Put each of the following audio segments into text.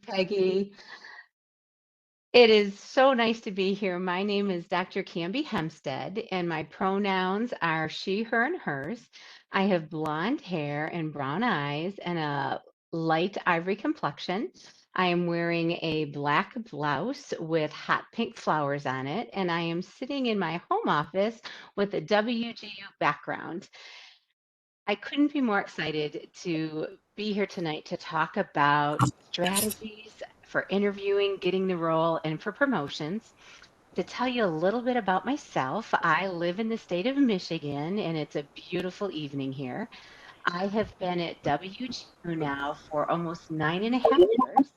Peggy. It is so nice to be here. My name is Dr. Canby Hempstead, and my pronouns are she, her, and hers. I have blonde hair and brown eyes and a light ivory complexion. I am wearing a black blouse with hot pink flowers on it, and I am sitting in my home office with a WGU background. I couldn't be more excited to be here tonight to talk about strategies for interviewing, getting the role, and for promotions. To tell you a little bit about myself, I live in the state of Michigan, and it's a beautiful evening here. I have been at WGU now for almost 9.5 years.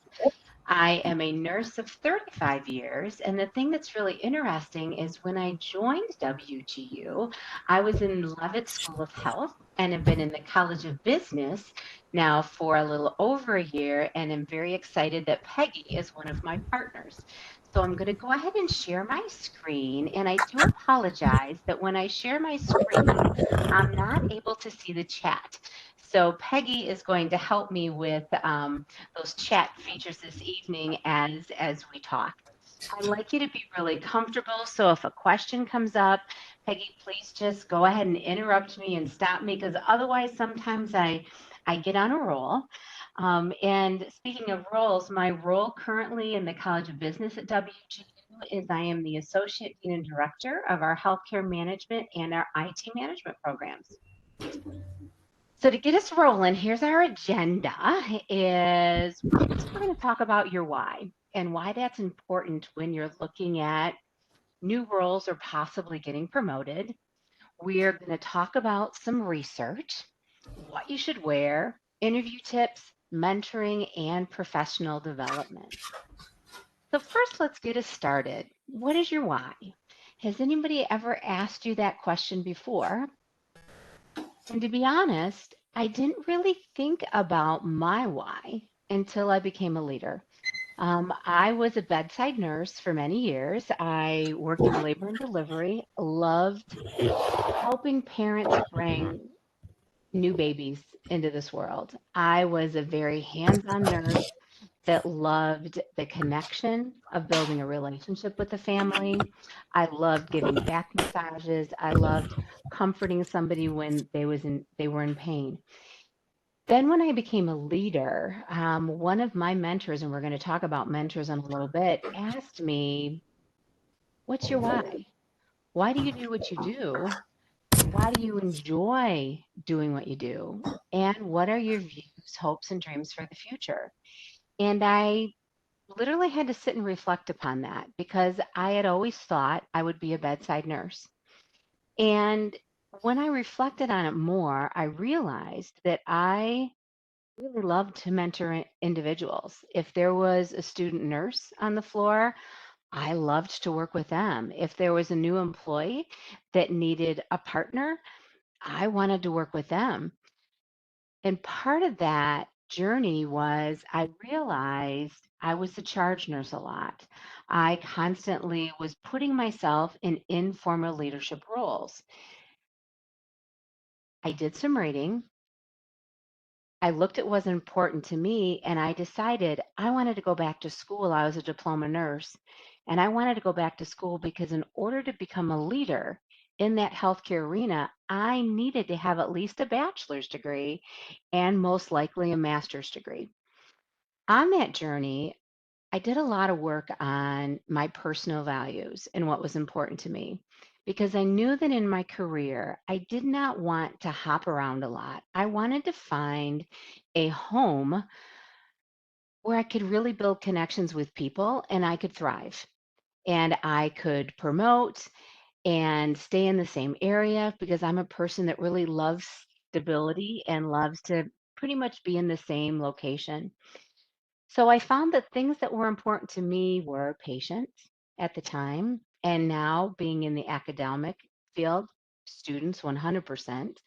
I am a nurse of 35 years. And the thing that's really interesting is when I joined WGU, I was in Leavitt School of Health and have been in the College of Business now for a little over a year. And I'm very excited that Peggy is one of my partners. So I'm going to go ahead and share my screen. And I do apologize that when I share my screen, I'm not able to see the chat. So Peggy is going to help me with those chat features this evening as we talk. I'd like you to be really comfortable. So if a question comes up, Peggy, please just go ahead and interrupt me and stop me because otherwise sometimes I get on a roll. And speaking of roles, my role currently in the College of Business at WGU is I am the Associate Dean and Director of our Healthcare Management and our IT Management programs. So to get us rolling, here's our agenda is first we're going to talk about your why and why that's important when you're looking at new roles or possibly getting promoted. We're going to talk about some research, what you should wear, interview tips, mentoring, and professional development. So first, let's get us started. What is your why? Has anybody ever asked you that question before? And to be honest, I didn't really think about my why until I became a leader. I was a bedside nurse for many years. I worked in labor and delivery, loved helping parents bring new babies into this world. I was a very hands on nurse that loved the connection of building a relationship with the family. I loved giving back massages. I loved comforting somebody when they were in pain. Then when I became a leader, one of my mentors, and we're going to talk about mentors in a little bit, asked me, "What's your why? Why do you do what you do? Why do you enjoy doing what you do? And what are your views, hopes, and dreams for the future?" And I literally had to sit and reflect upon that because I had always thought I would be a bedside nurse. And when I reflected on it more, I realized that I really loved to mentor individuals. If there was a student nurse on the floor, I loved to work with them. If there was a new employee that needed a partner, I wanted to work with them. And part of that journey was I realized I was the charge nurse a lot. I constantly was putting myself in informal leadership roles. I did some reading. I looked at what was important to me and I decided I wanted to go back to school. I was a diploma nurse and I wanted to go back to school because in order to become a leader in that healthcare arena, I needed to have at least a bachelor's degree and most likely a master's degree. On that journey, I did a lot of work on my personal values and what was important to me because I knew that in my career, I did not want to hop around a lot. I wanted to find a home where I could really build connections with people and I could thrive and I could promote and stay in the same area because I'm a person that really loves stability and loves to pretty much be in the same location. So I found that things that were important to me were patience at the time, and now being in the academic field, students 100%.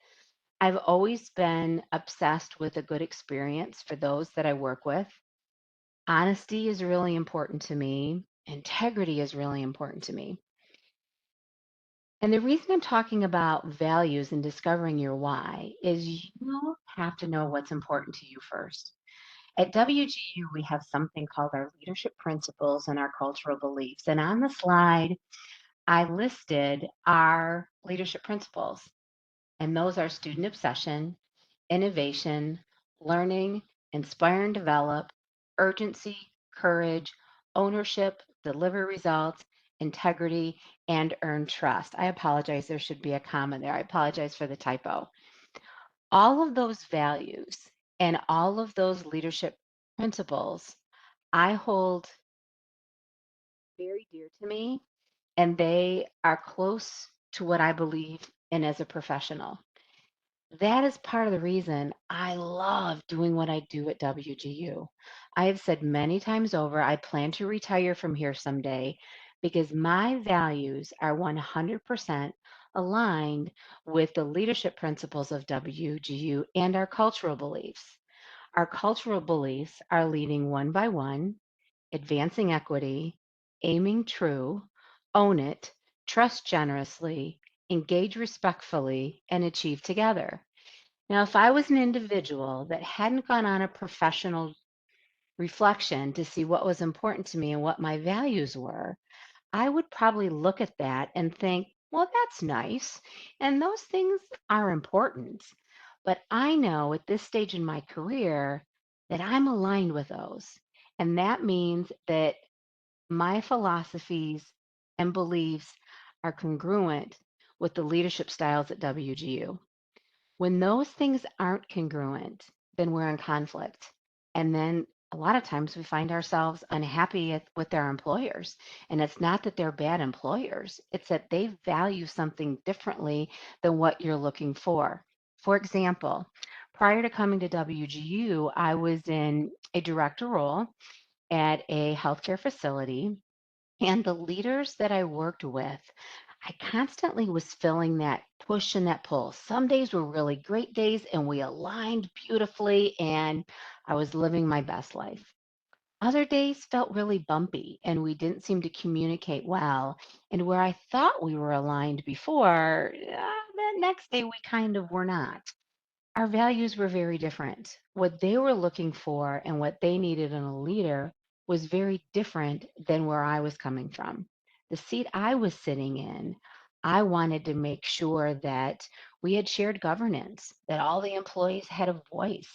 I've always been obsessed with a good experience for those that I work with. Honesty is really important to me. Integrity is really important to me. And the reason I'm talking about values and discovering your why is you have to know what's important to you first. At WGU, we have something called our leadership principles and our cultural beliefs. And on the slide, I listed our leadership principles, and those are student obsession, innovation, learning, inspire and develop, urgency, courage, ownership, deliver results, integrity, and earn trust. I apologize, there should be a comma there. I apologize for the typo. All of those values and all of those leadership principles I hold very dear to me, and they are close to what I believe in as a professional. That is part of the reason I love doing what I do at WGU. I have said many times over, I plan to retire from here someday because my values are 100% aligned with the leadership principles of WGU and our cultural beliefs. Our cultural beliefs are leading one by one, advancing equity, aiming true, own it, trust generously, engage respectfully, and achieve together. Now, if I was an individual that hadn't gone on a professional reflection to see what was important to me and what my values were, I would probably look at that and think, well, that's nice. And those things are important. But I know at this stage in my career that I'm aligned with those. And that means that my philosophies and beliefs are congruent with the leadership styles at WGU. When those things aren't congruent, then we're in conflict. And then a lot of times we find ourselves unhappy with our employers. And it's not that they're bad employers, it's that they value something differently than what you're looking for. For example, prior to coming to WGU, I was in a director role at a healthcare facility, and the leaders that I worked with, I constantly was feeling that push and that pull. Some days were really great days and we aligned beautifully, and I was living my best life. Other days felt really bumpy and we didn't seem to communicate well. And where I thought we were aligned before, that next day we kind of were not. Our values were very different. What they were looking for and what they needed in a leader was very different than where I was coming from. The seat I was sitting in, I wanted to make sure that we had shared governance, that all the employees had a voice,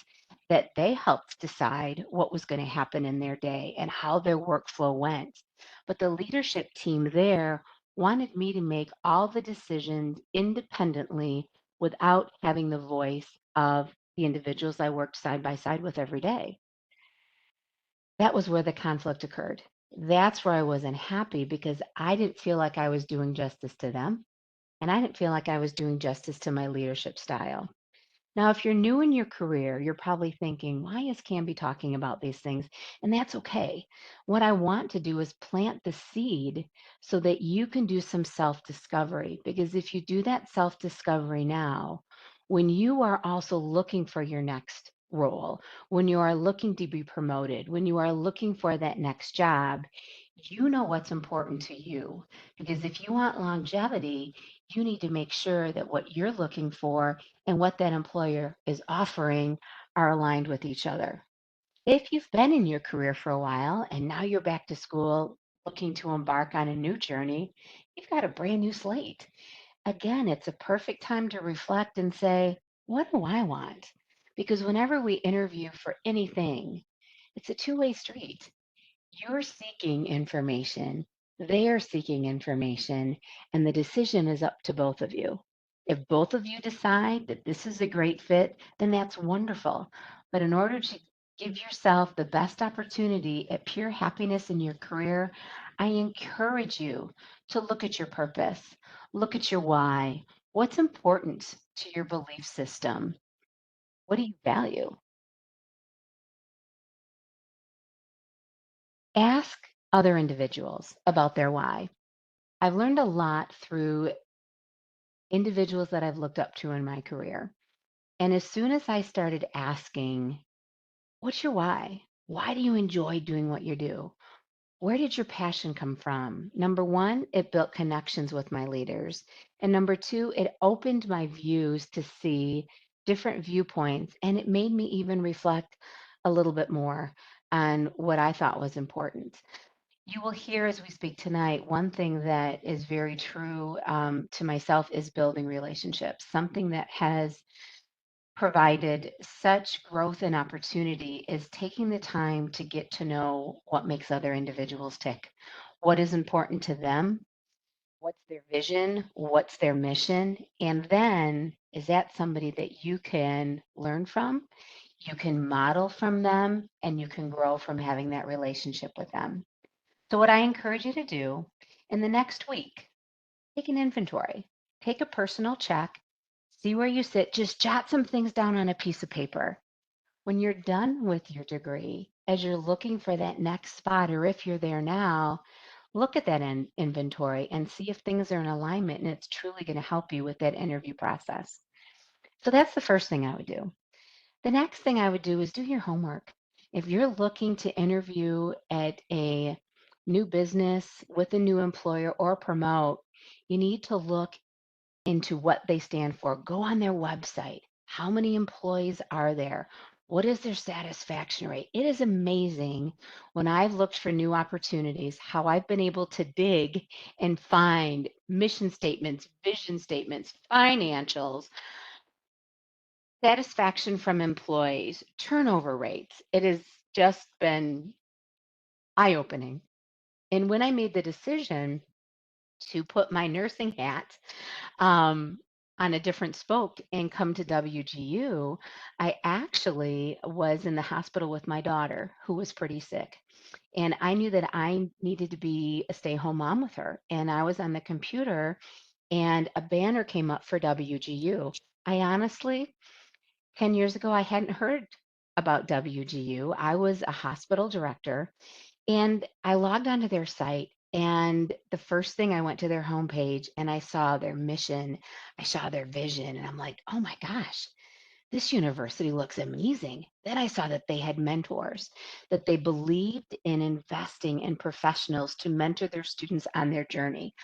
that they helped decide what was going to happen in their day and how their workflow went. But the leadership team there wanted me to make all the decisions independently without having the voice of the individuals I worked side by side with every day. That was where the conflict occurred. That's where I wasn't happy because I didn't feel like I was doing justice to them, and I didn't feel like I was doing justice to my leadership style. Now, if you're new in your career, you're probably thinking, why is Canby talking about these things? And that's okay. What I want to do is plant the seed so that you can do some self discovery. Because if you do that self discovery now, when you are also looking for your next role, when you are looking to be promoted, when you are looking for that next job, you know what's important to you. Because if you want longevity, you need to make sure that what you're looking for and what that employer is offering are aligned with each other. If you've been in your career for a while and now you're back to school looking to embark on a new journey, you've got a brand new slate. Again, it's a perfect time to reflect and say, what do I want? Because whenever we interview for anything, it's a two-way street. You're seeking information, they are seeking information, and the decision is up to both of you. If both of you decide that this is a great fit, then that's wonderful. But in order to give yourself the best opportunity at pure happiness in your career, I encourage you to look at your purpose, look at your why. What's important to your belief system? What do you value? Ask other individuals about their why. I've learned a lot through individuals that I've looked up to in my career. And as soon as I started asking, what's your why? Why do you enjoy doing what you do? Where did your passion come from? Number one, it built connections with my leaders. And number two, it opened my views to see different viewpoints. And it made me even reflect a little bit more on what I thought was important. You will hear as we speak tonight, one thing that is very true to myself is building relationships, something that has provided such growth and opportunity is taking the time to get to know what makes other individuals tick, what is important to them, what's their vision, what's their mission, and then is that somebody that you can learn from, you can model from them, and you can grow from having that relationship with them. So, what I encourage you to do in the next week, take an inventory, take a personal check, see where you sit, just jot some things down on a piece of paper. When you're done with your degree, as you're looking for that next spot, or if you're there now, look at that inventory and see if things are in alignment and it's truly going to help you with that interview process. So that's the first thing I would do. The next thing I would do is do your homework. If you're looking to interview at a new business with a new employer or promote, you need to look into what they stand for. Go on their website. How many employees are there? What is their satisfaction rate? It is amazing when I've looked for new opportunities, how I've been able to dig and find mission statements, vision statements, financials, satisfaction from employees, turnover rates. It has just been eye opening. And when I made the decision to put my nursing hat um, on a different spoke and come to WGU, I actually was in the hospital with my daughter who was pretty sick. And I knew that I needed to be a stay home mom with her. And I was on the computer and a banner came up for WGU. I honestly, 10 years ago, I hadn't heard about WGU. I was a hospital director and I logged onto their site. And the first thing I went to their homepage and I saw their mission, I saw their vision, and I'm like, oh my gosh, this university looks amazing. Then I saw that they had mentors, that they believed in investing in professionals to mentor their students on their journey.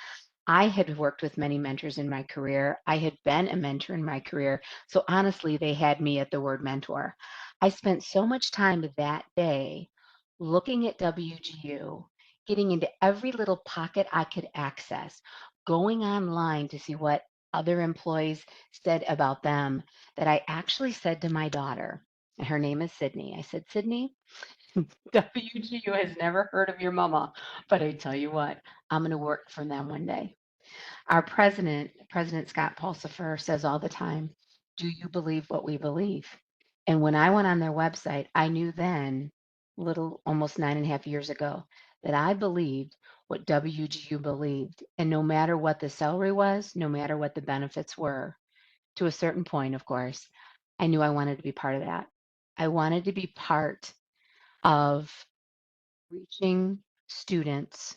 I had worked with many mentors in my career. I had been a mentor in my career. So honestly, they had me at the word mentor. I spent so much time that day looking at WGU, getting into every little pocket I could access, going online to see what other employees said about them, that I actually said to my daughter, and her name is Sydney. I said, Sydney, WGU has never heard of your mama, but I tell you what, I'm going to work for them one day. Our president, President Scott Pulsifer, says all the time, do you believe what we believe? And when I went on their website, I knew then, little almost 9.5 years ago, that I believed what WGU believed. And no matter what the salary was, no matter what the benefits were, to a certain point, of course, I knew I wanted to be part of that. I wanted to be part of reaching students,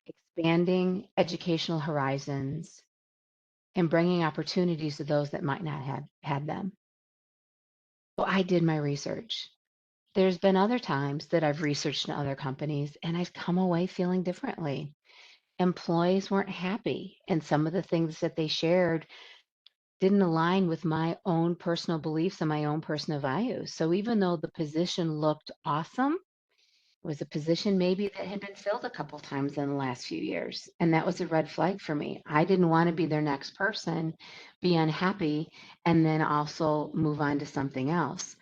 expanding educational horizons, and bringing opportunities to those that might not have had them. So I did my research. There's been other times that I've researched in other companies and I've come away feeling differently. Employees weren't happy, and some of the things that they shared didn't align with my own personal beliefs and my own personal values. So even though the position looked awesome, was a position maybe that had been filled a couple times in the last few years. And that was a red flag for me. I didn't want to be their next person, be unhappy, and then also move on to something else.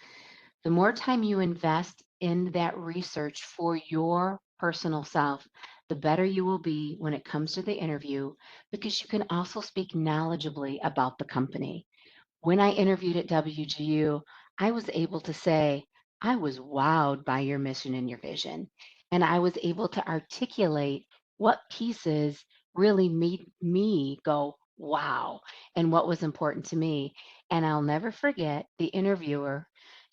The more time you invest in that research for your personal self, the better you will be when it comes to the interview because you can also speak knowledgeably about the company. When I interviewed at WGU, I was able to say, I was wowed by your mission and your vision. And I was able to articulate what pieces really made me go, wow, and what was important to me. And I'll never forget the interviewer.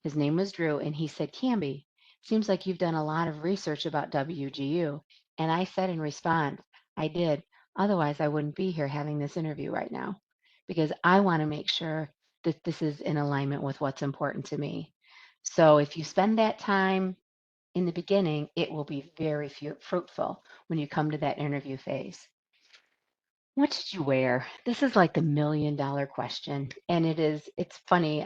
His name was Drew, and he said, Camby, seems like you've done a lot of research about WGU. And I said in response, I did. Otherwise, I wouldn't be here having this interview right now because I want to make sure that this is in alignment with what's important to me. So if you spend that time in the beginning, it will be very fruitful when you come to that interview phase. What did you wear? This is like the $1 million question. And it's funny.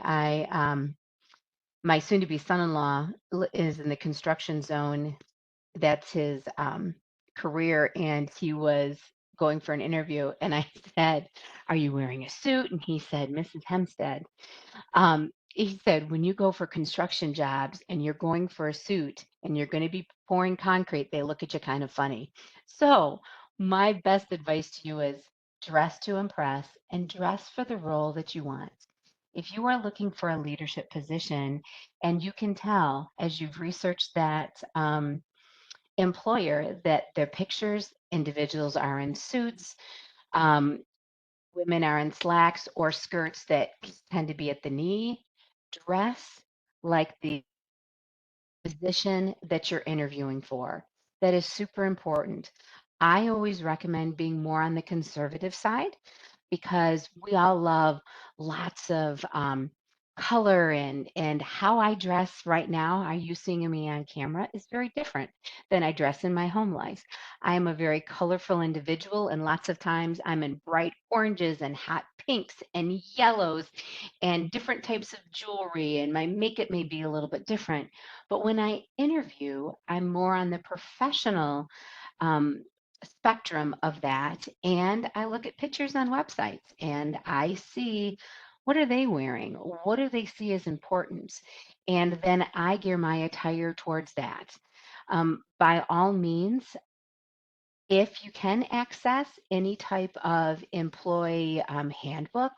My soon-to-be son-in-law is in the construction zone. That's his career, and he was going for an interview. And I said, "Are you wearing a suit?" And he said, "Mrs. Hempstead." He said, when you go for construction jobs and you're going for a suit and you're going to be pouring concrete, they look at you kind of funny. So, my best advice to you is dress to impress and dress for the role that you want. If you are looking for a leadership position and you can tell as you've researched that employer that their pictures, individuals are in suits, um, women are in slacks or skirts that tend to be at the knee. Dress like the position that you're interviewing for. That is super important. I always recommend being more on the conservative side because we all love lots of color and how I dress right now. Are you seeing me on camera? Is very different than I dress in my home life. I am a very colorful individual, and lots of times I'm in bright oranges and hot pinks and yellows and different types of jewelry, and my makeup may be a little bit different. But when I interview, I'm more on the professional um, spectrum of that. And I look at pictures on websites and I see what are they wearing? What do they see as important? And then I gear my attire towards that. By all means, if you can access any type of employee handbook,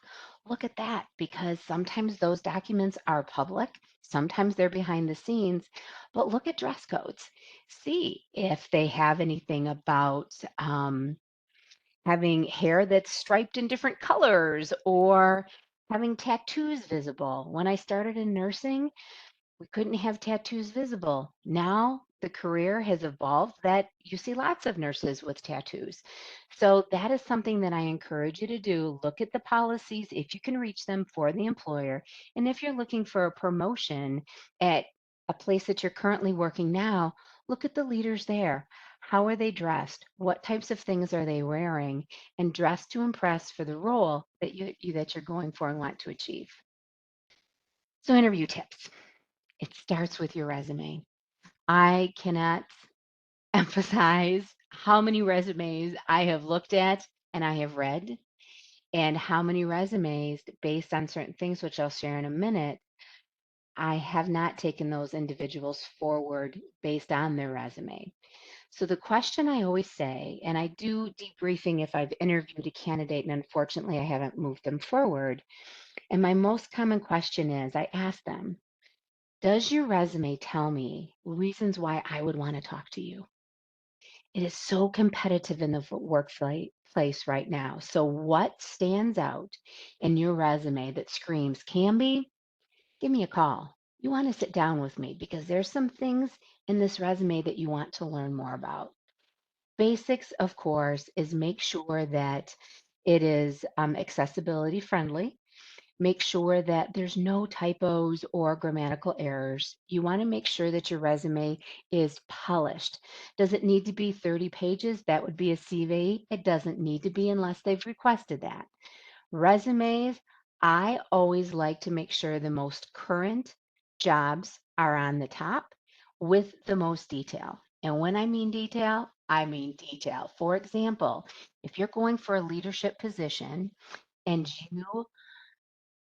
look at that because sometimes those documents are public, sometimes they're behind the scenes, but look at dress codes. See if they have anything about having hair that's striped in different colors or having tattoos visible. When I started in nursing, we couldn't have tattoos visible. Now the career has evolved that you see lots of nurses with tattoos. So that is something that I encourage you to do. Look at the policies if you can reach them for the employer. And if you're looking for a promotion at a place that you're currently working now, look at the leaders there. How are they dressed? What types of things are they wearing? And dress to impress for the role that that you're going for and want to achieve. So interview tips. It starts with your resume. I cannot emphasize how many resumes I have looked at and I have read, and how many resumes based on certain things, which I'll share in a minute, I have not taken those individuals forward based on their resume. So the question I always say, and I do debriefing if I've interviewed a candidate and unfortunately I haven't moved them forward, and my most common question is I ask them, does your resume tell me reasons why I would want to talk to you? It is so competitive in the workplace right now. So, what stands out in your resume that screams, Camby, give me a call? You want to sit down with me because there's some things in this resume that you want to learn more about. Basics, of course, is make sure that it is accessibility friendly. Make sure that there's no typos or grammatical errors. You want to make sure that your resume is polished. Does it need to be 30 pages? That would be a CV. It doesn't need to be unless they've requested that. Resumes, I always like to make sure the most current jobs are on the top with the most detail. And when I mean detail, I mean detail. For example, if you're going for a leadership position and you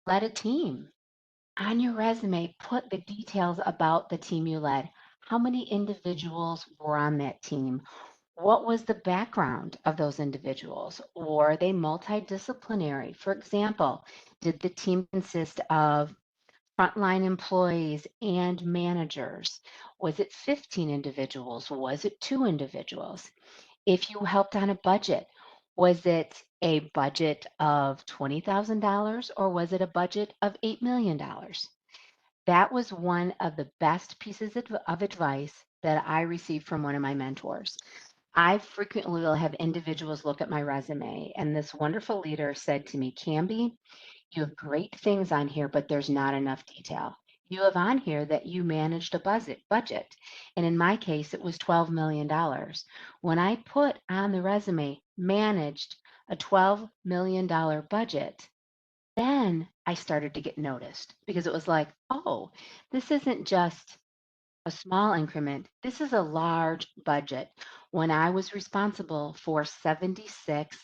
led a team, on your resume, put the details about the team you led. How many individuals were on that team? What was the background of those individuals? Were they multidisciplinary? For example, did the team consist of frontline employees and managers? Was it 15 individuals? Was it two individuals? If you helped on a budget, was it a budget of $20,000 or was it a budget of $8 million? That was one of the best pieces of advice that I received from one of my mentors. I frequently will have individuals look at my resume, and this wonderful leader said to me, Camby, you have great things on here, but there's not enough detail. You have on here that you managed a budget. And in my case, it was $12 million. When I put on the resume, managed a $12 million budget, Then I started to get noticed because it was like, oh, this isn't just a small increment. This is a large budget. When I was responsible for 76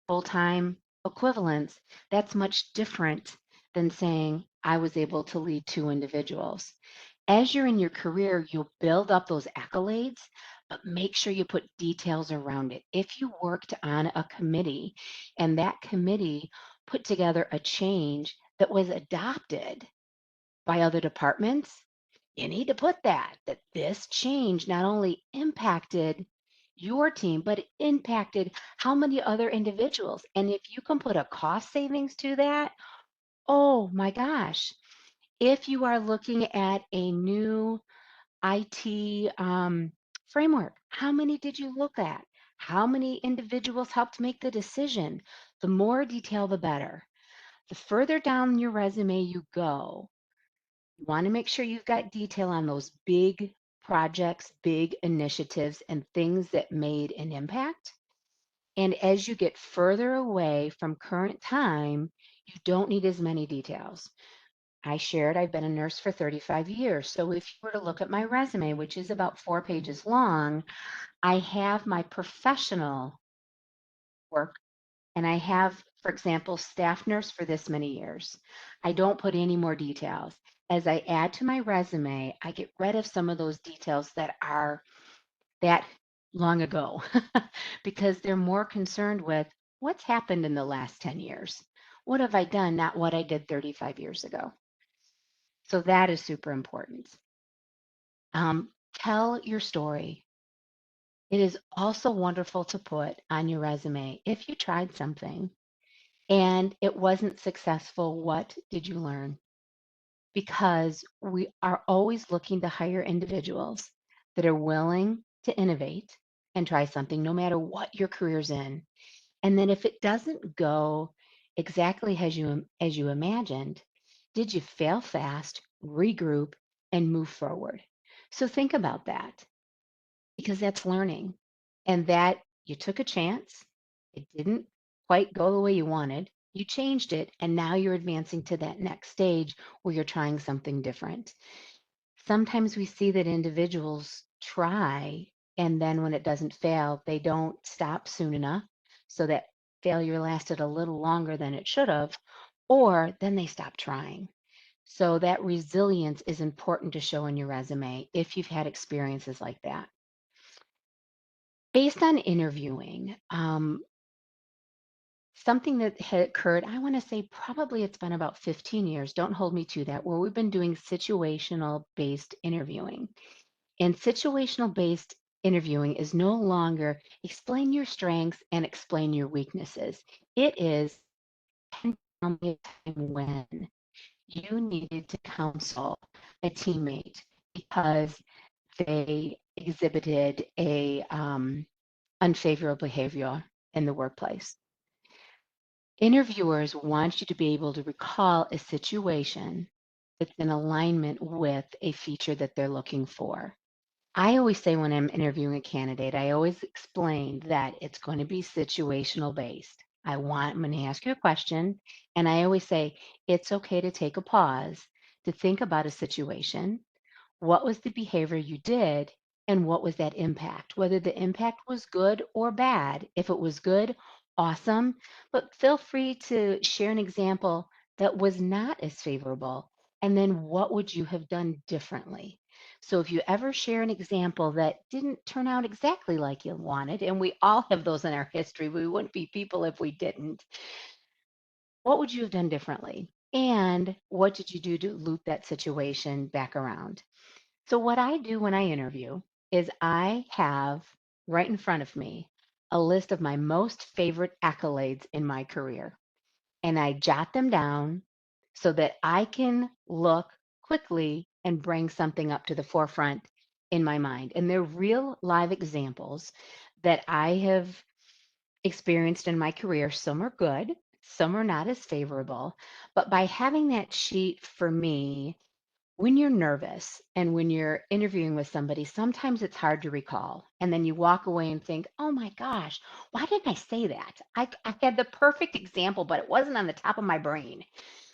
full-time equivalents, that's much different than saying I was able to lead two individuals. As you're in your career, you'll build up those accolades, but make sure you put details around it. If you worked on a committee and that committee put together a change that was adopted by other departments, you need to put that this change not only impacted your team, but it impacted how many other individuals. And if you can put a cost savings to that, oh my gosh. If you are looking at a new IT framework, how many did you look at? How many individuals helped make the decision? The more detail, the better. The further down your resume you go, you want to make sure you've got detail on those big projects, big initiatives, and things that made an impact. And as you get further away from current time, you don't need as many details. I shared I've been a nurse for 35 years. So if you were to look at my resume, which is about 4 pages long, I have my professional work and I have, for example, staff nurse for this many years. I don't put any more details. As I add to my resume, I get rid of some of those details that are that long ago because they're more concerned with what's happened in the last 10 years. What have I done, not what I did 35 years ago. So that is super important. Tell your story. It is also wonderful to put on your resume if you tried something and it wasn't successful, what did you learn? Because we are always looking to hire individuals that are willing to innovate and try something no matter what your career's in. And then if it doesn't go exactly as you imagined, did you fail fast, regroup, and move forward? So think about that because that's learning. And that you took a chance, it didn't quite go the way you wanted, you changed it, and now you're advancing to that next stage where you're trying something different. Sometimes we see that individuals try, and then when it doesn't fail, they don't stop soon enough. So that failure lasted a little longer than it should have, or then they stop trying. So that resilience is important to show in your resume if you've had experiences like that. Based on interviewing, something that had occurred, I want to say probably it's been about 15 years, don't hold me to that, where we've been doing situational based interviewing. And situational based interviewing is no longer explain your strengths and explain your weaknesses. It is can you tell me a time when you needed to counsel a teammate because they exhibited a unfavorable behavior in the workplace. Interviewers want you to be able to recall a situation that's in alignment with a feature that they're looking for. I always say when I'm interviewing a candidate, I always explain that it's going to be situational based. I'm going to ask you a question, and I always say it's okay to take a pause to think about a situation. What was the behavior you did, and what was that impact? Whether the impact was good or bad. If it was good, awesome. But feel free to share an example that was not as favorable. And then what would you have done differently? So if you ever share an example that didn't turn out exactly like you wanted, and we all have those in our history, we wouldn't be people if we didn't, what would you have done differently? And what did you do to loop that situation back around? So, what I do when I interview is I have right in front of me a list of my most favorite accolades in my career, and I jot them down so that I can look quickly and bring something up to the forefront in my mind. And they're real live examples that I have experienced in my career. Some are good, some are not as favorable. But by having that sheet for me, When you're nervous and when you're interviewing with somebody, sometimes it's hard to recall. And then you walk away and think, oh my gosh, why didn't I say that? I had the perfect example, but it wasn't on the top of my brain.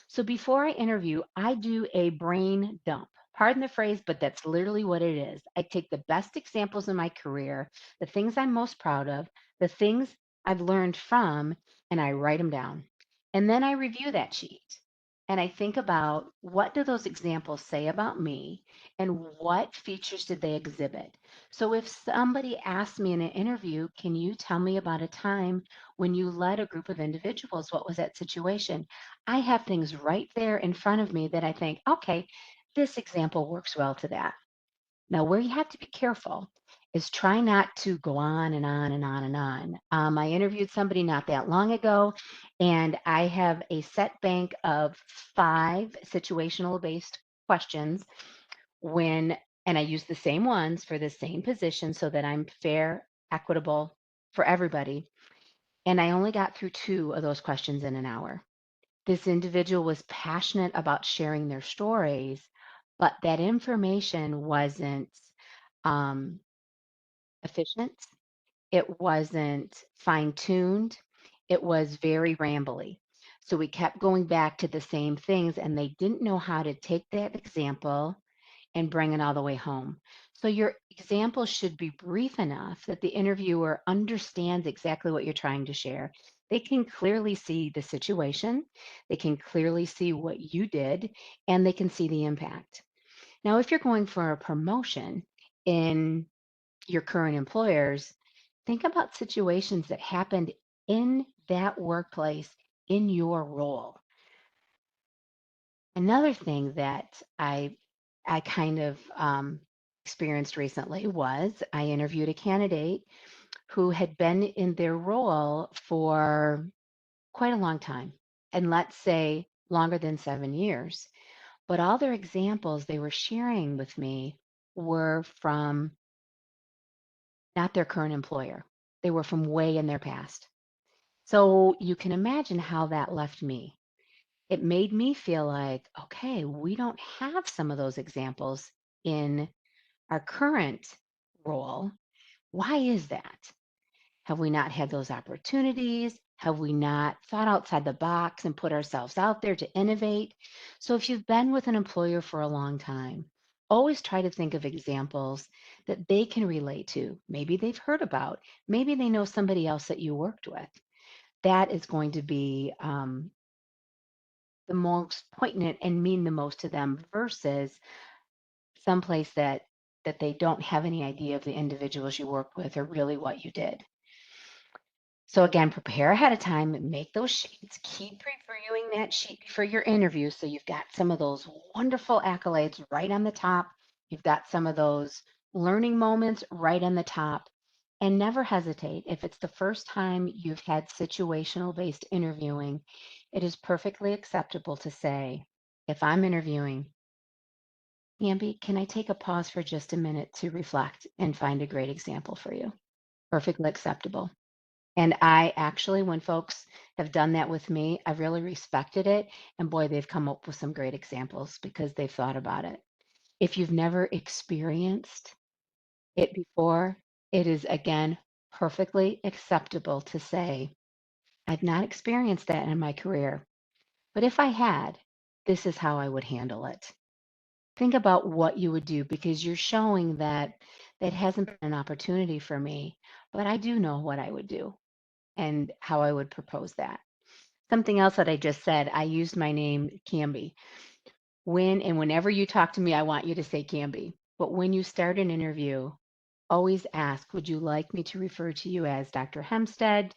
So before I interview, I do a brain dump. Pardon the phrase, but that's literally what it is. I take the best examples in my career, the things I'm most proud of, the things I've learned from, and I write them down. And then I review that sheet. And I think about what do those examples say about me and what features did they exhibit? So if somebody asks me in an interview, can you tell me about a time when you led a group of individuals? What was that situation? I have things right there in front of me that I think, okay, this example works well to that. Now, where you have to be careful is try not to go on and on and on and on. I interviewed somebody not that long ago, and I have a set bank of 5 situational based questions when, and I use the same ones for the same position so that I'm fair, equitable for everybody. And I only got through 2 of those questions in an hour. This individual was passionate about sharing their stories, but that information wasn't um, efficient. It wasn't fine tuned. It was very rambly. So we kept going back to the same things, and they didn't know how to take that example and bring it all the way home. So your example should be brief enough that the interviewer understands exactly what you're trying to share. They can clearly see the situation, they can clearly see what you did, and they can see the impact. Now, if you're going for a promotion in your current employers, think about situations that happened in that workplace in your role. Another thing that I kind of experienced recently was I interviewed a candidate who had been in their role for quite a long time, and let's say longer than 7 years. But all their examples they were sharing with me were from not their current employer. They were from way in their past. So you can imagine how that left me. It made me feel like, okay, we don't have some of those examples in our current role. Why is that? Have we not had those opportunities? Have we not thought outside the box and put ourselves out there to innovate? So, if you've been with an employer for a long time, always try to think of examples that they can relate to. Maybe they've heard about, maybe they know somebody else that you worked with. That is going to be the most poignant and mean the most to them versus someplace that they don't have any idea of the individuals you work with or really what you did. So again, prepare ahead of time and make those sheets. Keep reviewing that sheet before your interview so you've got some of those wonderful accolades right on the top. You've got some of those learning moments right on the top. And never hesitate. If it's the first time you've had situational based interviewing, it is perfectly acceptable to say, if I'm interviewing, Ambi, can I take a pause for just a minute to reflect and find a great example for you? Perfectly acceptable. And I actually, when folks have done that with me, I've really respected it. And boy, they've come up with some great examples because they've thought about it. If you've never experienced it before, it is again perfectly acceptable to say, I've not experienced that in my career, but if I had, this is how I would handle it. Think about what you would do because you're showing that that hasn't been an opportunity for me, but I do know what I would do and how I would propose that. Something else that I just said, I used my name Camby. When and whenever you talk to me, I want you to say Camby. But when you start an interview, always ask, would you like me to refer to you as Dr. Hempstead,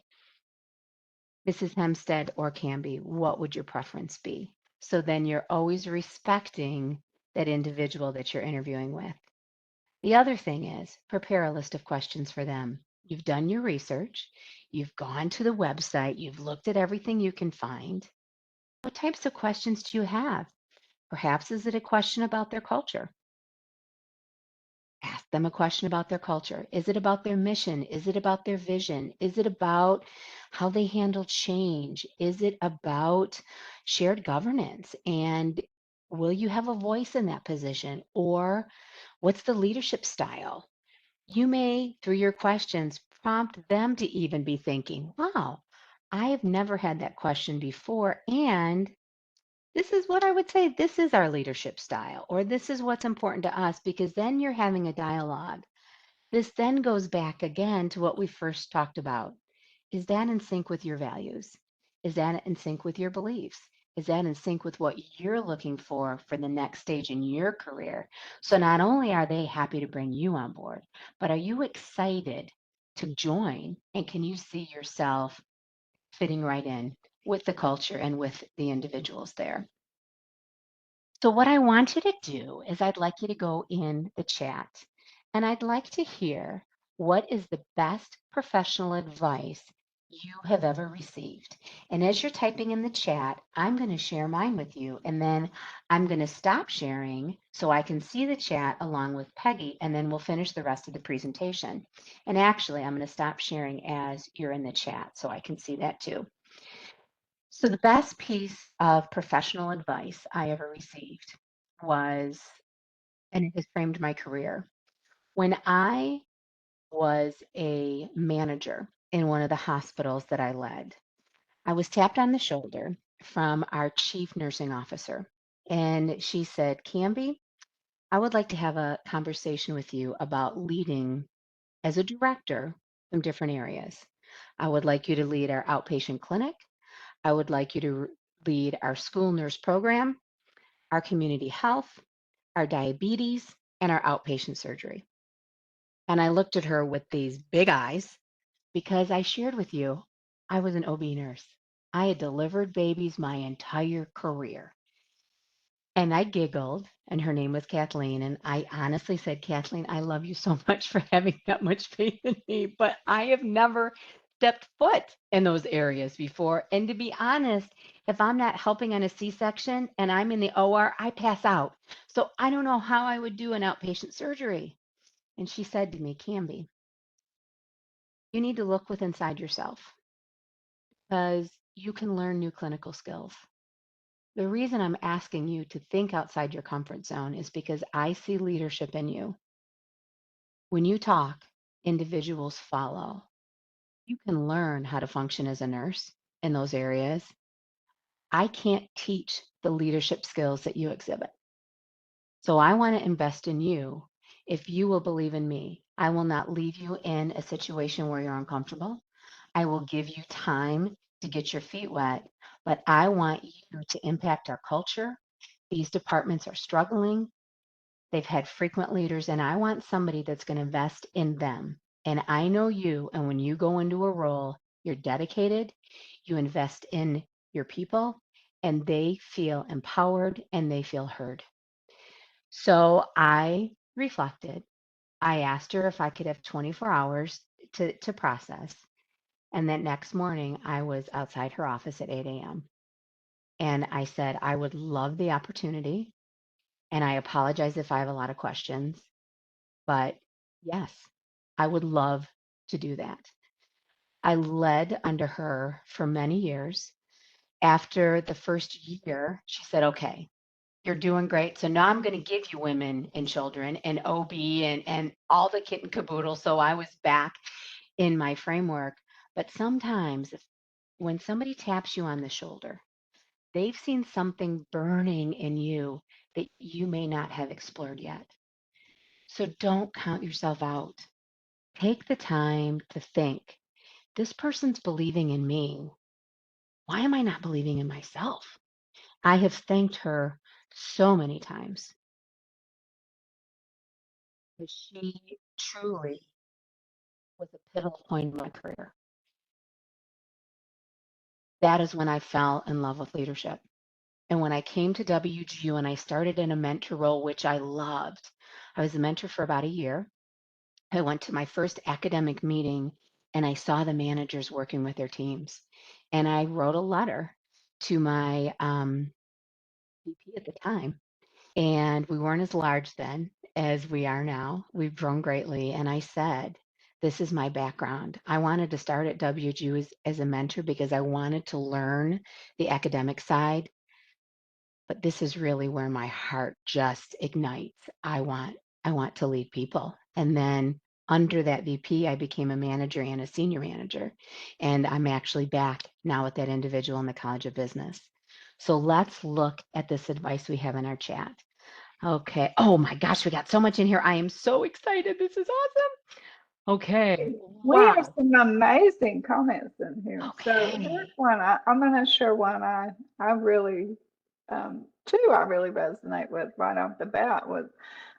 Mrs. Hempstead, or Camby? What would your preference be? So then you're always respecting that individual that you're interviewing with. The other thing is prepare a list of questions for them. You've done your research, you've gone to the website, you've looked at everything you can find. What types of questions do you have? Perhaps is it a question about their culture? Ask them a question about their culture. Is it about their mission? Is it about their vision? Is it about how they handle change? Is it about shared governance and Will you have a voice in that position? Or what's the leadership style? You may, through your questions, prompt them to even be thinking, wow, I have never had that question before. And this is what I would say this is our leadership style, or this is what's important to us, because then you're having a dialogue. This then goes back again to what we first talked about. Is that in sync with your values? Is that in sync with your beliefs? Is that in sync with what you're looking for the next stage in your career? So not only are they happy to bring you on board, but are you excited to join? And can you see yourself fitting right in with the culture and with the individuals there? So, what I want you to do is, I'd like you to go in the chat and I'd like to hear what is the best professional advice you have ever received. And as you're typing in the chat, I'm going to share mine with you. And then I'm going to stop sharing so I can see the chat along with Peggy. And then we'll finish the rest of the presentation. And actually, I'm going to stop sharing as you're in the chat so I can see that too. So, the best piece of professional advice I ever received was, and it has framed my career, when I was a manager in one of the hospitals that I led. I was tapped on the shoulder from our chief nursing officer, and she said, Canby, I would like to have a conversation with you about leading as a director from different areas. I would like you to lead our outpatient clinic. I would like you to lead our school nurse program, our community health, our diabetes, and our outpatient surgery. And I looked at her with these big eyes because I shared with you I was an OB nurse. I had delivered babies my entire career. And I giggled, and her name was Kathleen. And I honestly said, Kathleen, I love you so much for having that much faith in me, but I have never stepped foot in those areas before. And to be honest, if I'm not helping on a C-section and I'm in the OR, I pass out. So I don't know how I would do an outpatient surgery. And she said to me, Canby, you need to look within inside yourself because you can learn new clinical skills. The reason I'm asking you to think outside your comfort zone is because I see leadership in you. When you talk, individuals follow. You can learn how to function as a nurse in those areas. I can't teach the leadership skills that you exhibit. So I want to invest in you. If you will believe in me, I will not leave you in a situation where you're uncomfortable. I will give you time to get your feet wet, but I want you to impact our culture. These departments are struggling. They've had frequent leaders, and I want somebody that's going to invest in them. And I know you, and when you go into a role, you're dedicated, you invest in your people, and they feel empowered and they feel heard. So I reflected. I asked her if I could have 24 hours to process. And that next morning, I was outside her office at 8 a.m. And I said, I would love the opportunity. And I apologize if I have a lot of questions, but yes, I would love to do that. I led under her for many years. After the first year, she said, okay, you're doing great. So now I'm going to give you women and children and OB and all the kit and caboodle. So I was back in my framework. But sometimes when somebody taps you on the shoulder, they've seen something burning in you that you may not have explored yet. So don't count yourself out. Take the time to think this person's believing in me. Why am I not believing in myself? I have thanked her so many times because she truly was a pivotal point in my career. That is when I fell in love with leadership. And when I came to WGU and I started in a mentor role, which I loved, I was a mentor for about a year. I went to my first academic meeting and I saw the managers working with their teams. And I wrote a letter to my VP at the time. And we weren't as large then as we are now. We've grown greatly. And I said, this is my background. I wanted to start at WGU as a mentor because I wanted to learn the academic side, but this is really where my heart just ignites. I want to lead people. And then under that VP, I became a manager and a senior manager. And I'm actually back now with that individual in the College of Business. So let's look at this advice we have in our chat. Okay. Oh my gosh, we got so much in here. I am so excited. This is awesome. Okay. We have Wow. some amazing comments in here. So here's Okay. one. I'm going to share one I really, two I really resonate with right off the bat was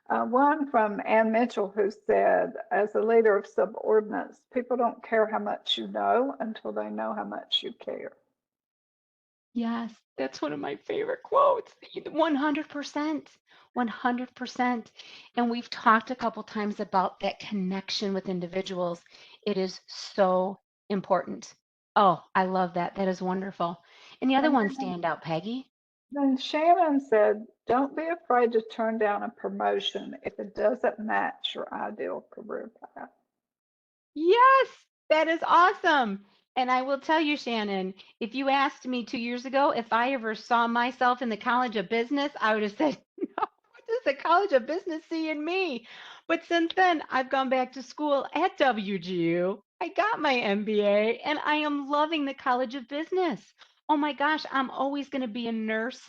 one from Ann Mitchell who said, as a leader of subordinates, people don't care how much you know until they know how much you care. Yes, that's one of my favorite quotes. 100%. 100%. And we've talked a couple times about that connection with individuals. It is so important. Oh, I love that. That is wonderful. And the other And one stand out, Peggy. then Shannon said, don't be afraid to turn down a promotion if it doesn't match your ideal career path. Yes, that is awesome. And I will tell you, Shannon, if you asked me 2 years ago if I ever saw myself in the College of Business, I would have said, no, what does the College of Business see in me? But since then, I've gone back to school at WGU. I got my MBA and I am loving the College of Business. Oh my gosh, I'm always going to be a nurse.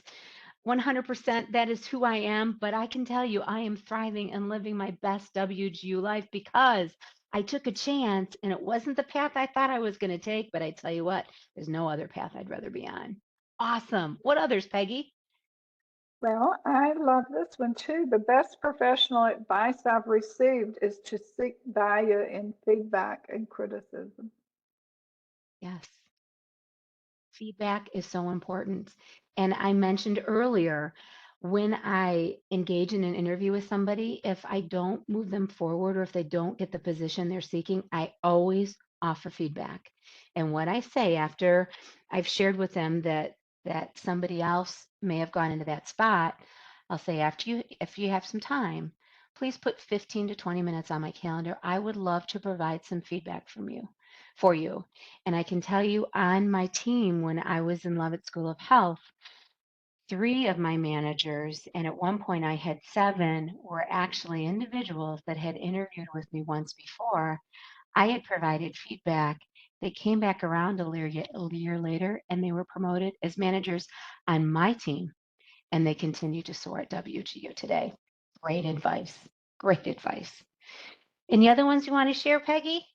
100% that is who I am, but I can tell you I am thriving and living my best WGU life because I took a chance and it wasn't the path I thought I was going to take, but I tell you what, there's no other path I'd rather be on. Awesome. What others, Peggy? Well, I love this one too. The best professional advice I've received is to seek value in feedback and criticism. Yes. Feedback is so important. And I mentioned earlier, when I engage in an interview with somebody, if I don't move them forward or if they don't get the position they're seeking, I always offer feedback. And what I say after I've shared with them that somebody else may have gone into that spot, I'll say after you if you have some time, please put 15 to 20 minutes on my calendar. I would love to provide some feedback from you for you. And I can tell you on my team, when I was in Levitt School of Health, three of my managers, and at one point I had seven, were actually individuals that had interviewed with me once before. I had provided feedback. They came back around a year later and they were promoted as managers on my team, and they continue to soar at WGU today. Great advice. Great advice. Any other ones you want to share, Peggy?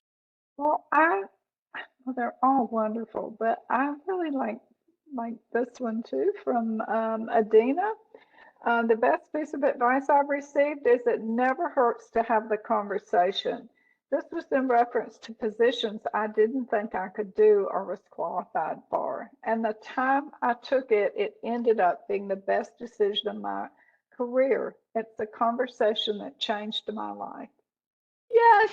Well, well, they're all wonderful, but I really like this one too from Adina. The best piece of advice I've received is it never hurts to have the conversation. This was in reference to positions I didn't think I could do or was qualified for. And the time I took it, it ended up being the best decision of my career. It's a conversation that changed my life. Yes.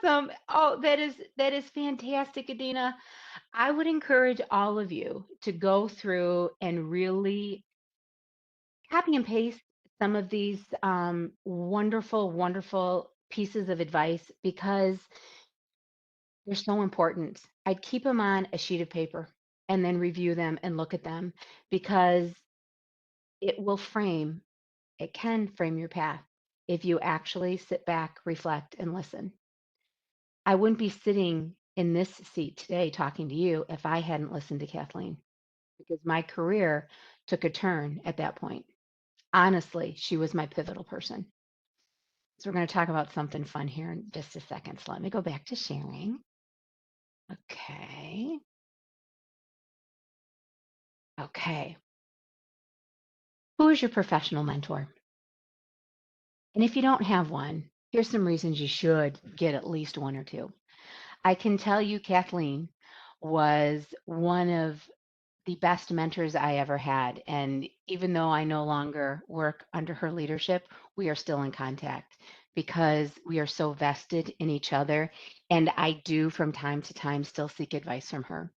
Awesome. Oh, that is fantastic, Adina. I would encourage all of you to go through and really copy and paste some of these wonderful, wonderful pieces of advice because they're so important. I'd keep them on a sheet of paper and then review them and look at them because it will frame, it can frame your path if you actually sit back, reflect, and listen. I wouldn't be sitting in this seat today talking to you if I hadn't listened to Kathleen because my career took a turn at that point. Honestly, she was my pivotal person. So we're going to talk about something fun here in just a second. So let me go back to sharing. Okay. Okay. Who is your professional mentor? And if you don't have one, here's some reasons you should get at least one or two. I can tell you, Kathleen was one of the best mentors I ever had. And even though I no longer work under her leadership, we are still in contact because we are so vested in each other. And I do from time to time still seek advice from her.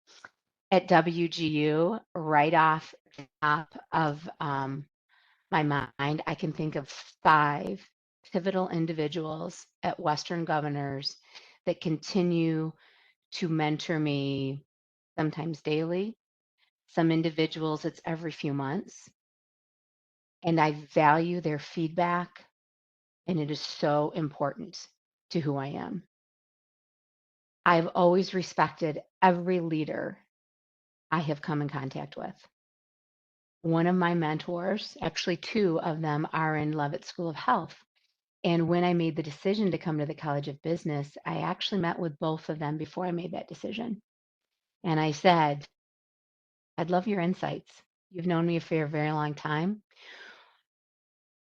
At WGU, right off the top of my mind, I can think of five pivotal individuals at Western Governors that continue to mentor me sometimes daily, some individuals, it's every few months. and I value their feedback, and it is so important to who I am. I've always respected every leader I have come in contact with. One of my mentors, actually two of them, are in Levitt School of Health. And when I made the decision to come to the College of Business, I actually met with both of them before I made that decision. And I said, I'd love your insights. You've known me for a very long time.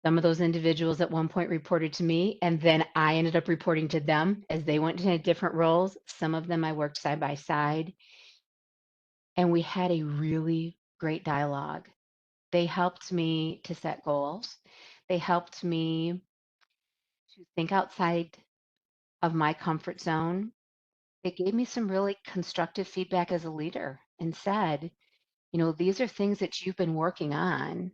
Some of those individuals at one point reported to me, and then I ended up reporting to them as they went into different roles. Some of them I worked side by side, and we had a really great dialogue. They helped me to set goals. They helped me to think outside of my comfort zone. They gave me some really constructive feedback as a leader and said, these are things that you've been working on,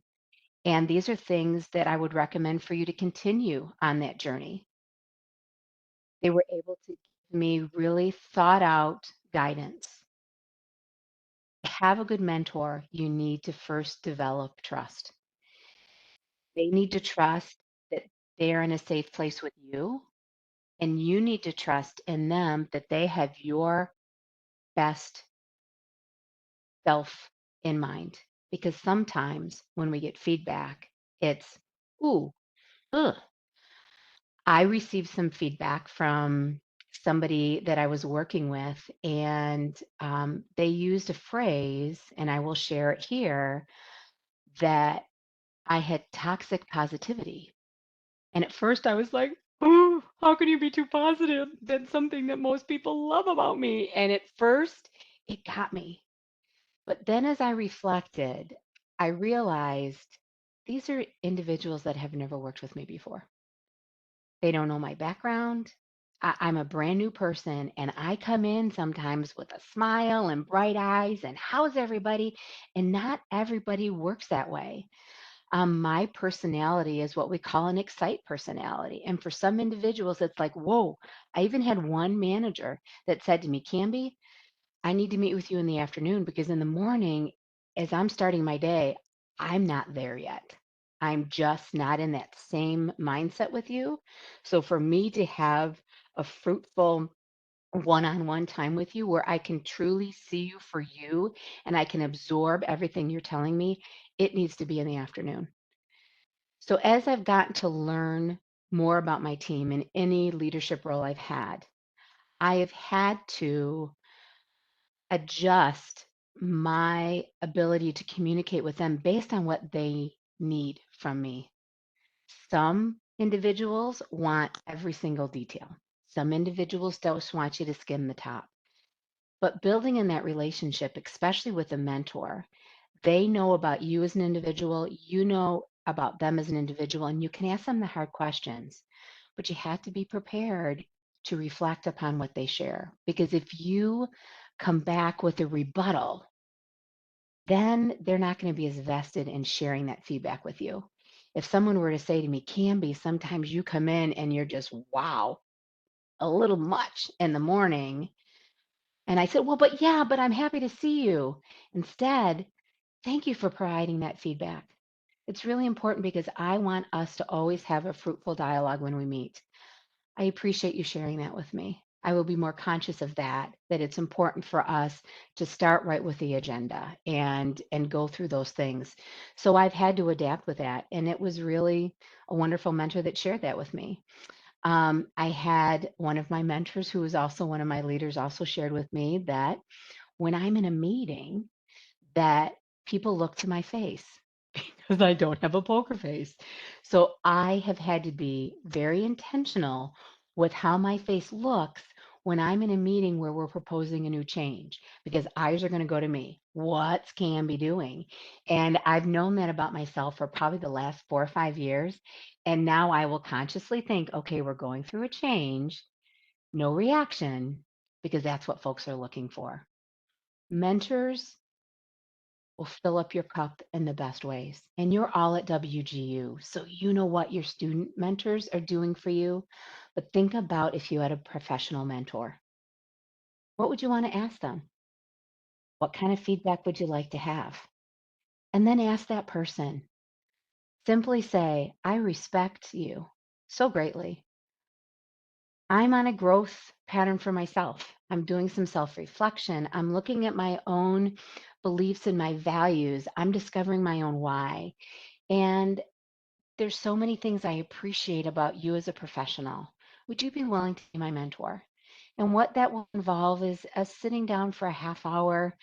and these are things that I would recommend for you to continue on that journey. They were able to give me really thought out guidance. To have a good mentor, you need to first develop trust. They need to trust that they're in a safe place with you, and you need to trust in them that they have your best self in mind. Because sometimes when we get feedback, it's, ooh, ugh. I received some feedback from somebody that I was working with, and they used a phrase, and I will share it here, that I had toxic positivity. And at first I was like, oh, how can you be too positive? That's something that most people love about me. And at first it got me. But then as I reflected, I realized these are individuals that have never worked with me before. They don't know my background. I'm a brand new person, and I come in sometimes with a smile and bright eyes and how's everybody? And not everybody works that way. My personality is what we call an excite personality. And for some individuals, it's like, whoa. I even had one manager that said to me, Canby, I need to meet with you in the afternoon because in the morning, as I'm starting my day, I'm not there yet. I'm just not in that same mindset with you. So for me to have a fruitful one-on-one time with you where I can truly see you for you and I can absorb everything you're telling me, it needs to be in the afternoon. So as I've gotten to learn more about my team in any leadership role I've had, I have had to adjust my ability to communicate with them based on what they need from me. Some individuals want every single detail. Some individuals just want you to skim the top. But building in that relationship, especially with a mentor, they know about you as an individual, you know about them as an individual, and you can ask them the hard questions. But you have to be prepared to reflect upon what they share. Because if you come back with a rebuttal, then they're not going to be as vested in sharing that feedback with you. If someone were to say to me, Canby, sometimes you come in and you're just, wow, a little much in the morning. And I said, well, but yeah, but I'm happy to see you. Instead, thank you for providing that feedback. It's really important because I want us to always have a fruitful dialogue when we meet. I appreciate you sharing that with me. I will be more conscious of that, that it's important for us to start right with the agenda and go through those things. So I've had to adapt with that. And it was really a wonderful mentor that shared that with me. I had one of my mentors who was also one of my leaders also shared with me that when I'm in a meeting, that people look to my face because I don't have a poker face. So I have had to be very intentional with how my face looks when I'm in a meeting where we're proposing a new change because eyes are going to go to me. What's Cam be doing? And I've known that about myself for probably the last 4 or 5 years. And now I will consciously think, okay, we're going through a change, no reaction, because that's what folks are looking for. Mentors will fill up your cup in the best ways. And you're all at WGU, so you know what your student mentors are doing for you. But think about if you had a professional mentor. What would you want to ask them? What kind of feedback would you like to have? And then ask that person, Simply say, I respect you so greatly. I'm on a growth pattern for myself. I'm doing some self reflection. I'm looking at my own beliefs and my values. I'm discovering my own why. And there's so many things I appreciate about you as a professional. Would you be willing to be my mentor? And what that will involve is us sitting down for a half hour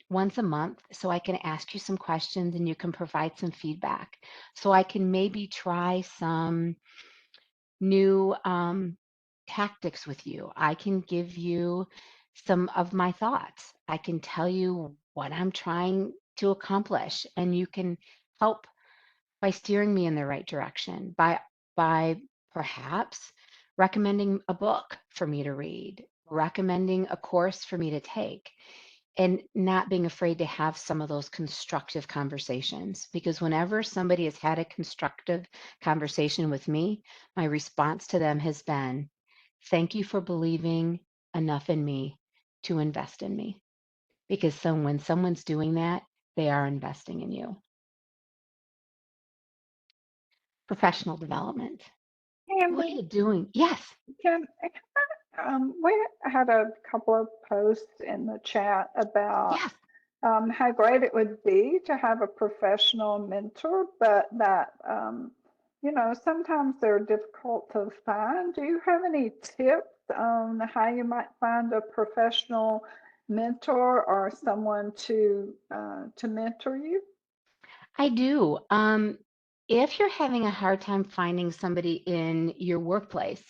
once a month so I can ask you some questions and you can provide some feedback. So I can maybe try some new tactics with you. I can give you some of my thoughts. I can tell you what I'm trying to accomplish, and you can help by steering me in the right direction, by perhaps recommending a book for me to read, recommending a course for me to take, and not being afraid to have some of those constructive conversations. Because whenever somebody has had a constructive conversation with me, my response to them has been, thank you for believing enough in me to invest in me. Because when someone's doing that, they are investing in you. Professional development. What are Candy, you doing? Yes, can we had a couple of posts in the chat about yes. how great it would be to have a professional mentor, but that, sometimes they're difficult to find. Do you have any tips on how you might find a professional mentor or someone to mentor you? I do. If you're having a hard time finding somebody in your workplace,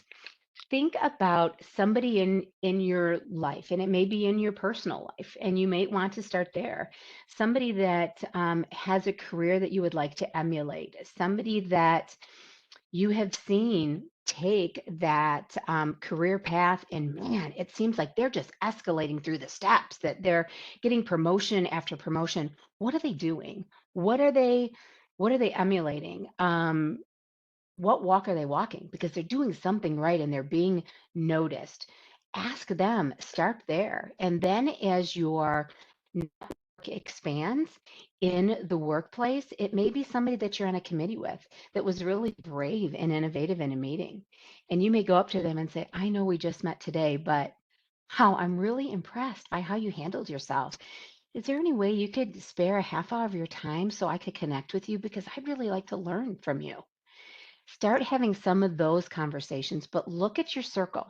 think about somebody in your life, and it may be in your personal life, and you may want to start there. Somebody that has a career that you would like to emulate, somebody that you have seen take that career path, and man, it seems like they're just escalating through the steps, that they're getting promotion after promotion. What are they doing? What are they emulating? What walk are they walking? Because they're doing something right and they're being noticed. Ask them, start there. And then as your expands in the workplace, it may be somebody that you're on a committee with that was really brave and innovative in a meeting. And you may go up to them and say, I know we just met today, but how I'm really impressed by how you handled yourself. Is there any way you could spare a half hour of your time so I could connect with you? Because I'd really like to learn from you. Start having some of those conversations, but look at your circle.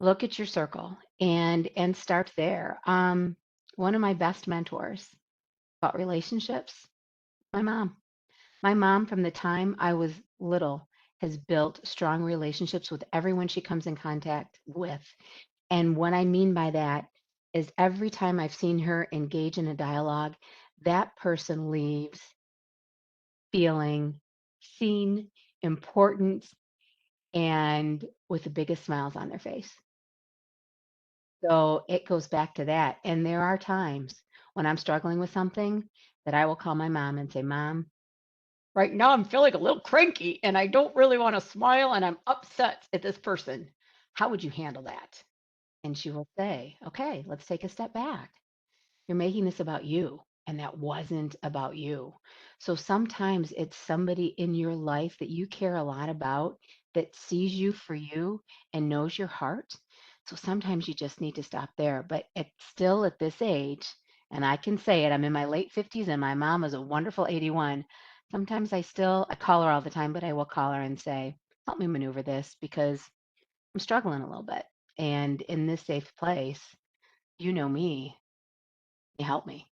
Look at your circle and start there. One of my best mentors about relationships, my mom. My mom, from the time I was little, has built strong relationships with everyone she comes in contact with. And what I mean by that is every time I've seen her engage in a dialogue, that person leaves feeling seen, important, and with the biggest smiles on their face. So it goes back to that. And there are times when I'm struggling with something that I will call my mom and say, Mom, right now I'm feeling a little cranky and I don't really want to smile and I'm upset at this person. How would you handle that? And she will say, okay, let's take a step back. You're making this about you, and that wasn't about you. So sometimes it's somebody in your life that you care a lot about that sees you for you and knows your heart. So sometimes you just need to stop there. But it's still at this age, and I can say it, I'm in my late 50s and my mom is a wonderful 81. Sometimes I call her all the time, but I will call her and say, help me maneuver this because I'm struggling a little bit. And in this safe place, you know me, you help me.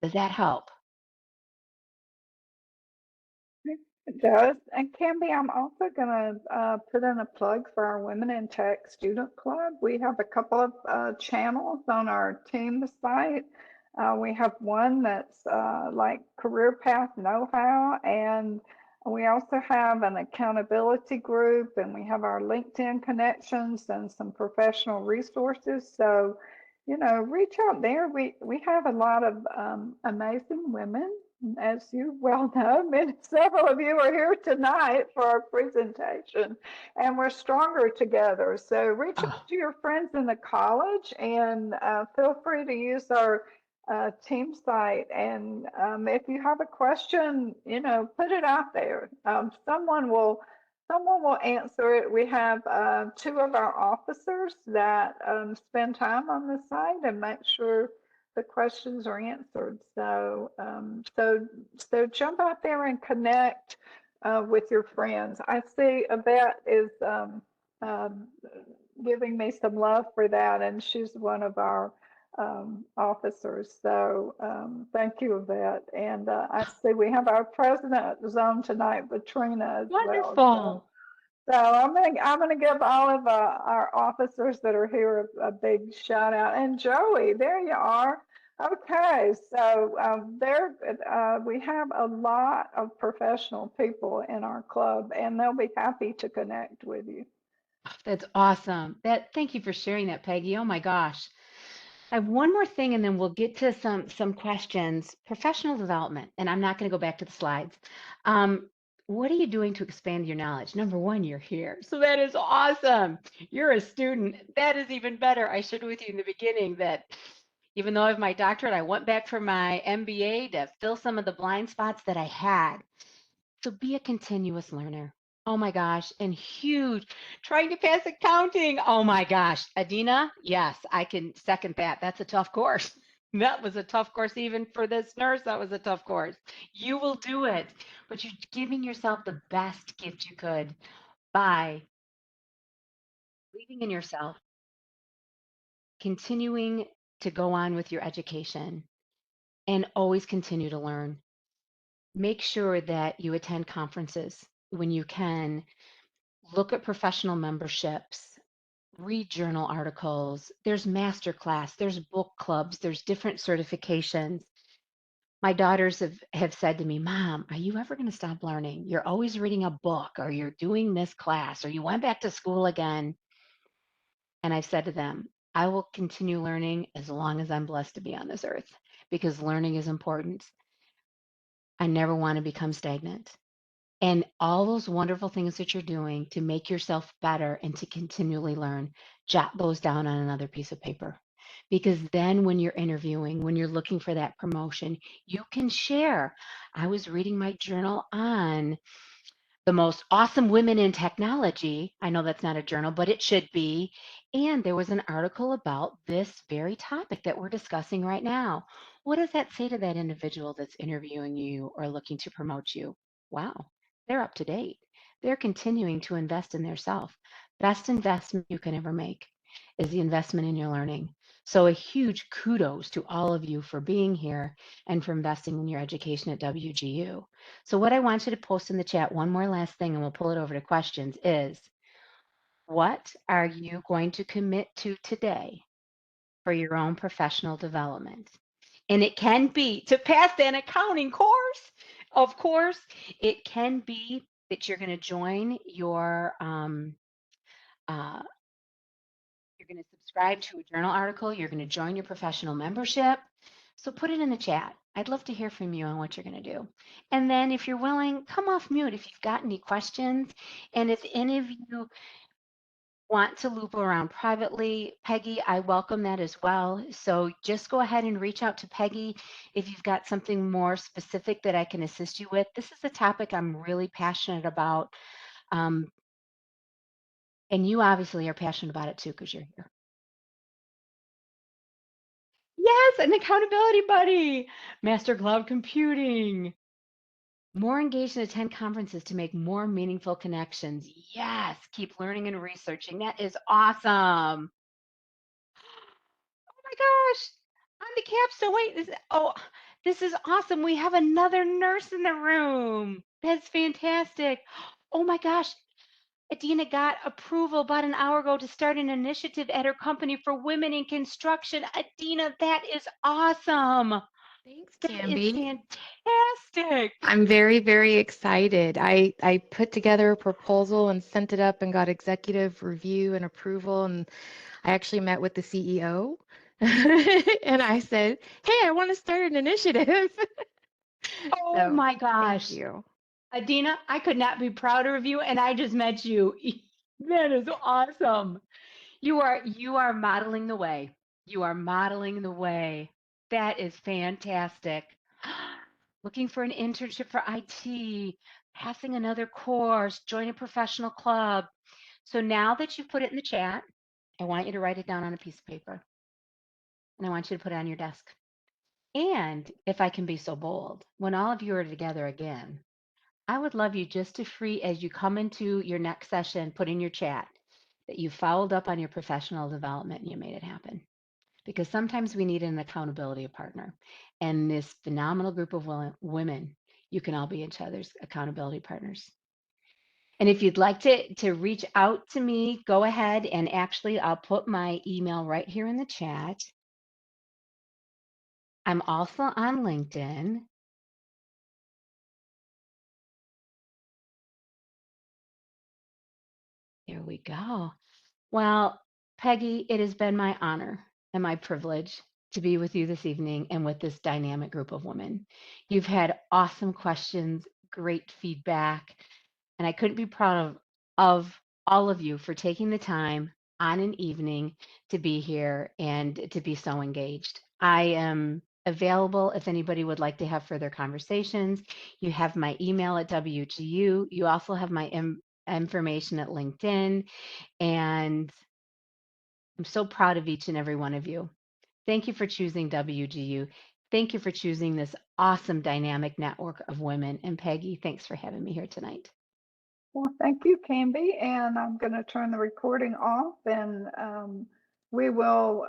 Does that help? It does. And Canby, I'm also going to put in a plug for our Women in Tech Student Club. We have a couple of channels on our team site. We have one that's like career path know-how, and we also have an accountability group, and we have our LinkedIn connections and some professional resources. So, reach out there. We have a lot of amazing women, as you well know. Several of you are here tonight for our presentation, and we're stronger together. So reach Oh, out to your friends in the college, and feel free to use our team site. And if you have a question, put it out there. Someone will answer it. We have two of our officers that spend time on the site and make sure the questions are answered. So jump out there and connect with your friends. I see Yvette is um, giving me some love for that, and she's one of our officers. So thank you, Yvette. And I see we have our president at the zone tonight, Latrina, as well. So, Wonderful. so I'm gonna give all of our officers that are here a big shout out. And Joey, there you are. Okay, so we have a lot of professional people in our club, and they'll be happy to connect with you. That's awesome. Thank you for sharing that, Peggy. Oh my gosh. I have one more thing and then we'll get to some questions. Professional development, and I'm not going to go back to the slides. Um, what are you doing to expand your knowledge? Number one, you're here. So that is awesome. You're a student. That is even better. I shared with you in the beginning that even though I have my doctorate, I went back for my MBA to fill some of the blind spots that I had. So be a continuous learner. Oh my gosh. And huge. Trying to pass accounting. Oh my gosh. Adina, yes, I can second that. That's a tough course. That was a tough course, even for this nurse. That was a tough course. You will do it, but you're giving yourself the best gift you could by believing in yourself, continuing to go on with your education, and always continue to learn. Make sure that you attend conferences when you can. Look at professional memberships, read journal articles. There's masterclass, there's book clubs, there's different certifications. My daughters have said to me, Mom, are you ever going to stop learning? You're always reading a book, or you're doing this class, or you went back to school again. And I've said to them, I will continue learning as long as I'm blessed to be on this earth because learning is important. I never want to become stagnant. And all those wonderful things that you're doing to make yourself better and to continually learn, jot those down on another piece of paper. Because then when you're interviewing, when you're looking for that promotion, you can share. I was reading my journal on the most awesome women in technology. I know that's not a journal, but it should be. And there was an article about this very topic that we're discussing right now. What does that say to that individual that's interviewing you or looking to promote you? Wow, they're up to date. They're continuing to invest in their self. Best investment you can ever make is the investment in your learning. So, a huge kudos to all of you for being here and for investing in your education at WGU. So what I want you to post in the chat, one more last thing, and we'll pull it over to questions, is what are you going to commit to today for your own professional development? And it can be to pass an accounting course. Of course, it can be that you're going to join uh, you're going to subscribe to a journal article, you're going to join your professional membership. So put it in the chat. I'd love to hear from you on what you're going to do. And then if you're willing, come off mute if you've got any questions. And if any of you want to loop around privately, Peggy, I welcome that as well. So just go ahead and reach out to Peggy if you've got something more specific that I can assist you with. This is a topic I'm really passionate about. Um, and you obviously are passionate about it too because you're here. Yes, an accountability buddy. Master cloud computing. More engaged and attend conferences to make more meaningful connections. Yes, keep learning and researching. That is awesome. Oh my gosh. On the capstone. Wait, this is awesome. We have another nurse in the room. That's fantastic. Oh my gosh. Adina got approval about an hour ago to start an initiative at her company for women in construction. Adina, that is awesome. Thanks, That is Camby. fantastic. I'm very, very excited. I put together a proposal and sent it up and got executive review and approval. And I actually met with the CEO and I said, hey, I want to start an initiative. Oh So my thank gosh. you. Adina, I could not be prouder of you, and I just met you. That is awesome. You are modeling the way. You are modeling the way. That is fantastic. Looking for an internship for IT, passing another course, join a professional club. So now that you've put it in the chat, I want you to write it down on a piece of paper and I want you to put it on your desk. And if I can be so bold, when all of you are together again, I would love you just to free as you come into your next session, put in your chat that you followed up on your professional development and you made it happen. Because sometimes we need an accountability partner. And this phenomenal group of women, you can all be each other's accountability partners. And if you'd like to reach out to me, go ahead and actually I'll put my email right here in the chat. I'm also on LinkedIn. There we go. Well, Peggy, it has been my honor and my privilege to be with you this evening and with this dynamic group of women. You've had awesome questions, great feedback, and I couldn't be proud of all of you for taking the time on an evening to be here and to be so engaged. I am available if anybody would like to have further conversations. You have my email at WGU. You also have my information at LinkedIn. And I'm so proud of each and every one of you. Thank you for choosing WGU. Thank you for choosing this awesome dynamic network of women. And Peggy, thanks for having me here tonight. Well, thank you, Canby. And I'm going to turn the recording off and we will